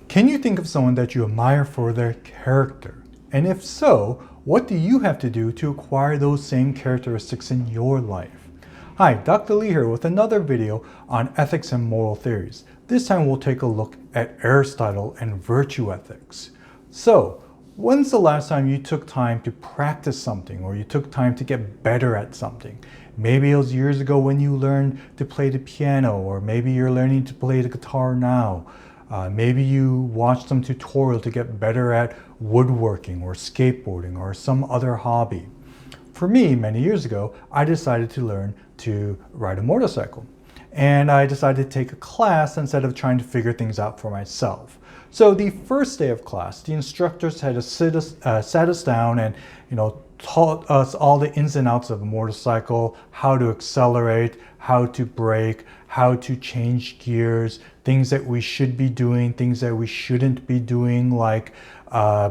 Can you think of someone that you admire for their character? And if so, what do you have to do to acquire those same characteristics in your life? Hi, Dr. Lee here with another video on ethics and moral theories. This time we'll take a look at Aristotle and virtue ethics. So, when's the last time you took time to practice something or you took time to get better at something? Maybe it was years ago when you learned to play the piano, or maybe you're learning to play the guitar now. Maybe you watched some tutorial to get better at woodworking or skateboarding or some other hobby. For me, many years ago, I decided to learn to ride a motorcycle. And I decided to take a class instead of trying to figure things out for myself. So the first day of class, the instructors had to sat us down and taught us all the ins and outs of a motorcycle, how to accelerate, how to brake, how to change gears, things that we should be doing, things that we shouldn't be doing, like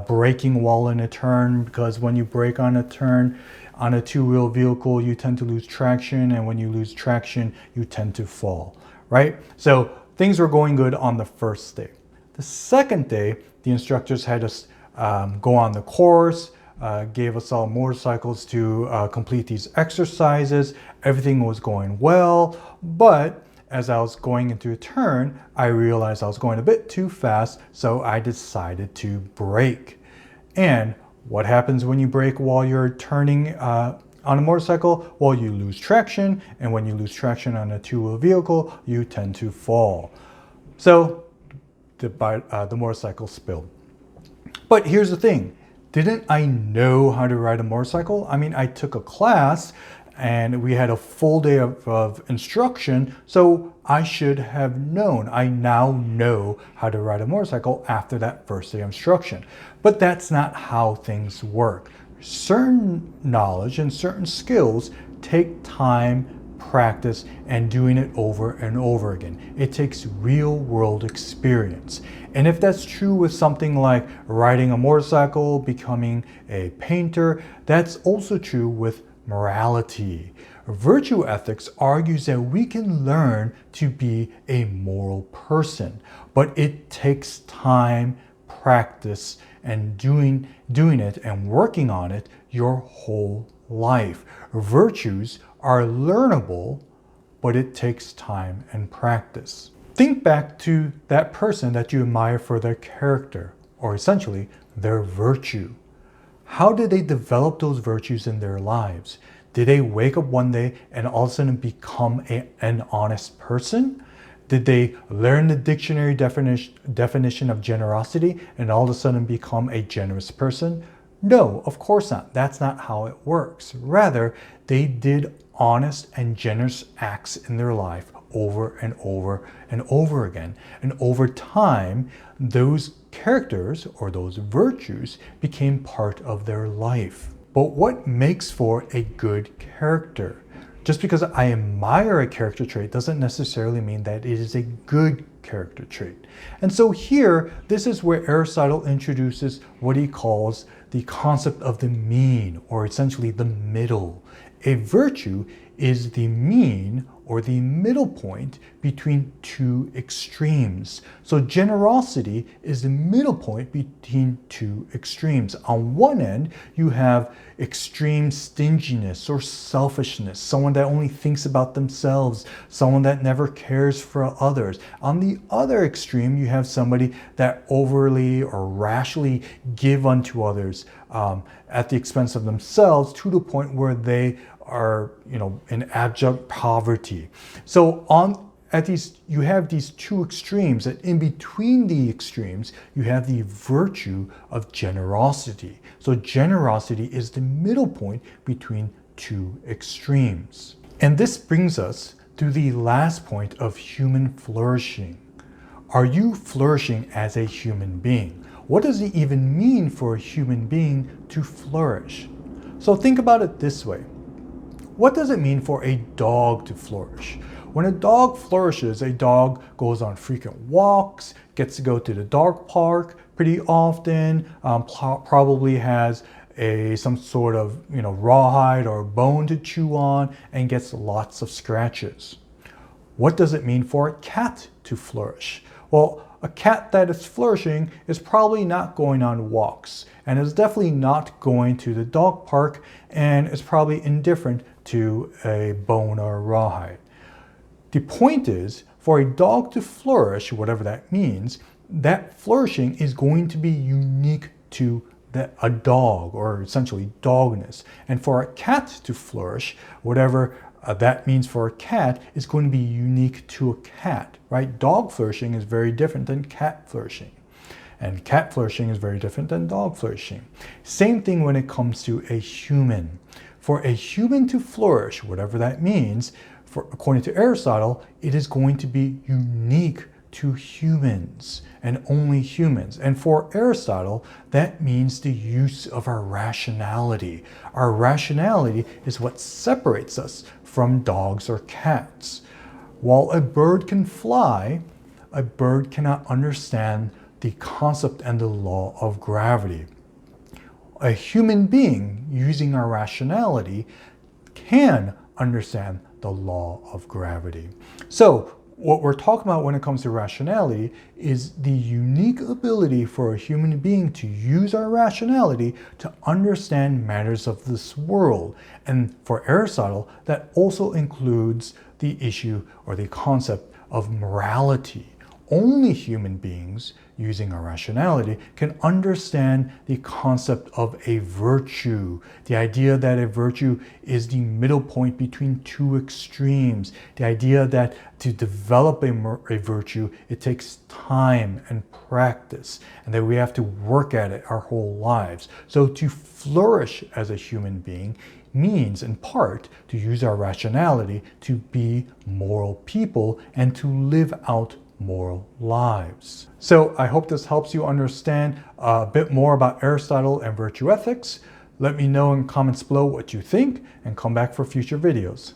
braking while in a turn, because when you brake on a turn on a two-wheel vehicle, you tend to lose traction, and when you lose traction, you tend to fall, right? So things were going good on the first day. The second day, the instructors had us go on the course, gave us all motorcycles to complete these exercises. Everything was going well, but as I was going into a turn, I realized I was going a bit too fast, so I decided to brake. And what happens when you brake while you're turning on a motorcycle? Well, you lose traction, and when you lose traction on a two-wheel vehicle, you tend to fall. So the motorcycle spilled. But here's the thing. Didn't I know how to ride a motorcycle? I mean, I took a class and we had a full day of instruction, so I should have known. I now know how to ride a motorcycle after that first day of instruction. But that's not how things work. Certain knowledge and certain skills take time, practice, and doing it over and over again. It takes real world experience. And if that's true with something like riding a motorcycle, becoming a painter, that's also true with morality. Virtue ethics argues that we can learn to be a moral person, but it takes time, practice, and doing it and working on it your whole life. Virtues are learnable, but it takes time and practice. Think back to that person that you admire for their character, or essentially their virtue. How did they develop those virtues in their lives? Did they wake up one day and all of a sudden become an honest person? Did they learn the dictionary definition of generosity and all of a sudden become a generous person? No, of course not. That's not how it works. Rather, they did honest and generous acts in their life over and over and over again. And over time, those characters or those virtues became part of their life. But what makes for a good character? Just because I admire a character trait doesn't necessarily mean that it is a good character trait. And so here, this is where Aristotle introduces what he calls the concept of the mean, or essentially the middle. A virtue is the mean or the middle point between two extremes. So generosity is the middle point between two extremes. On one end, you have extreme stinginess or selfishness, someone that only thinks about themselves, someone that never cares for others. On the other extreme, you have somebody that overly or rashly give unto others at the expense of themselves, to the point where they are, in abject poverty. So you have these two extremes, and in between the extremes, you have the virtue of generosity. So generosity is the middle point between two extremes. And this brings us to the last point of human flourishing. Are you flourishing as a human being? What does it even mean for a human being to flourish? So think about it this way. What does it mean for a dog to flourish? When a dog flourishes, a dog goes on frequent walks, gets to go to the dog park pretty often, probably has some sort of rawhide or bone to chew on, and gets lots of scratches. What does it mean for a cat to flourish? Well, a cat that is flourishing is probably not going on walks and is definitely not going to the dog park and is probably indifferent to a bone or a rawhide. The point is, for a dog to flourish, whatever that means, that flourishing is going to be unique to a dog, or essentially dogness. And for a cat to flourish, whatever that means for a cat is going to be unique to a cat, right? Dog flourishing is very different than cat flourishing. And cat flourishing is very different than dog flourishing. Same thing when it comes to a human. For a human to flourish, whatever that means, according to Aristotle, it is going to be unique to humans and only humans. And for Aristotle, that means the use of our rationality. Our rationality is what separates us from dogs or cats. While a bird can fly, a bird cannot understand the concept and the law of gravity. A human being, using our rationality, can understand the law of gravity. So what we're talking about when it comes to rationality is the unique ability for a human being to use our rationality to understand matters of this world. And for Aristotle, that also includes the issue or the concept of morality. Only human beings, using our rationality, can understand the concept of a virtue. The idea that a virtue is the middle point between two extremes. The idea that to develop a virtue, it takes time and practice, and that we have to work at it our whole lives. So to flourish as a human being means, in part, to use our rationality to be moral people and to live out moral lives. So I hope this helps you understand a bit more about Aristotle and virtue ethics. Let me know in comments below what you think and come back for future videos.